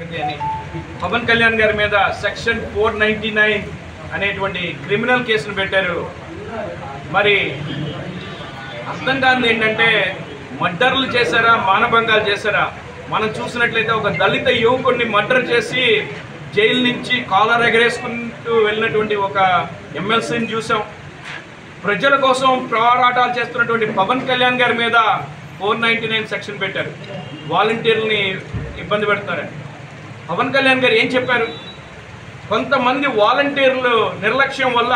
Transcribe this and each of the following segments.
సంగతి అని పవన్ కళ్యాణ్ గారి మీద సెక్షన్ 499 అనేటువంటి క్రిమినల్ కేసును పెట్టారు. మరి అర్థం కానిది ఏంటంటే మర్డర్లు చేశారా, మానభంగాలు చేశారా? మనం చూసినట్లయితే ఒక దళిత యువకుడిని మర్డర్ చేసి జైలు నుంచి కాలర్ ఎగరేసుకుంటూ వెళ్ళినటువంటి ఒక ఎమ్మెల్సీని చూసాం. ప్రజల కోసం పోరాటాలు చేస్తున్నటువంటి పవన్ కళ్యాణ్ గారి మీద 499 సెక్షన్ పెట్టారు. వాలంటీర్లని ఇబ్బంది పెడతారని పవన్ కళ్యాణ్ గారు ఏం చెప్పారు? కొంతమంది వాలంటీర్లు నిర్లక్ష్యం వల్ల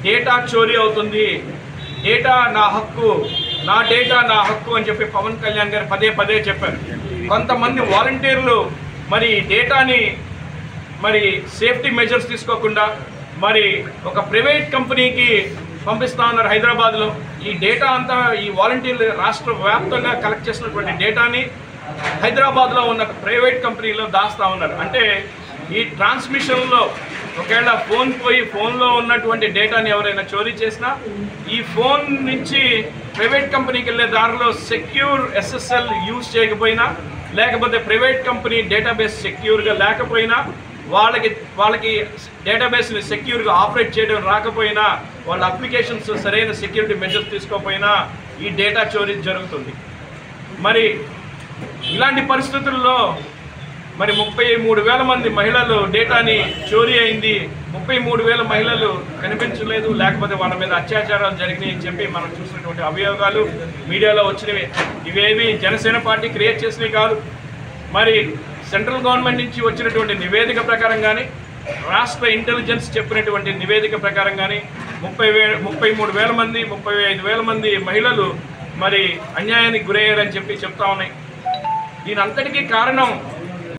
డేటా చోరీ అవుతుంది, డేటా నా హక్కు, నా డేటా నా హక్కు అని చెప్పి పవన్ కళ్యాణ్ గారు పదే పదే చెప్పారు. కొంతమంది వాలంటీర్లు మరి డేటాని మరి సేఫ్టీ మెజర్స్ తీసుకోకుండా మరి ఒక ప్రైవేట్ కంపెనీకి పంపిస్తా ఉన్నారు హైదరాబాద్లో. ఈ డేటా అంతా ఈ వాలంటీర్లు రాష్ట్ర వ్యాప్తంగా కలెక్ట్ చేసినటువంటి డేటాని హైదరాబాద్లో ఉన్న ప్రైవేట్ కంపెనీలో దాస్తూ ఉన్నారు. అంటే ఈ ట్రాన్స్మిషన్లో ఒకవేళ ఫోన్ పోయి ఫోన్లో ఉన్నటువంటి డేటాని ఎవరైనా చోరీ చేసినా ఈ ఫోన్ నుంచి ప్రైవేట్ కంపెనీకి వెళ్ళే దారిలో సెక్యూర్ SSL యూజ్ చేయకపోయినా, లేకపోతే ప్రైవేట్ కంపెనీ డేటాబేస్ సెక్యూర్గా లేకపోయినా, వాళ్ళకి డేటాబేస్ని సెక్యూర్గా ఆపరేట్ చేయడం రాకపోయినా, వాళ్ళ అప్లికేషన్స్ సరైన సెక్యూరిటీ మెజర్స్ తీసుకోకపోయినా ఈ డేటా చోరీ జరుగుతుంది. మరి ఇలాంటి పరిస్థితుల్లో మరి 33,000 మంది మహిళలు డేటాని చోరీ అయింది. 33,000 మహిళలు కనిపించలేదు, లేకపోతే వాళ్ళ మీద అత్యాచారాలు జరిగినాయి అని చెప్పి మనం చూసినటువంటి అభియోగాలు మీడియాలో వచ్చినవి. ఇవేవి జనసేన పార్టీ క్రియేట్ చేసినవి కాదు. మరి సెంట్రల్ గవర్నమెంట్ నుంచి వచ్చినటువంటి నివేదిక ప్రకారం కానీ, రాష్ట్ర ఇంటెలిజెన్స్ చెప్పినటువంటి నివేదిక ప్రకారం కానీ 33,000 మంది 35,000 మంది మహిళలు మరి అన్యాయానికి గురయ్యారని చెప్పి చెప్తా ఉన్నాయి. దీనంతటికీ కారణం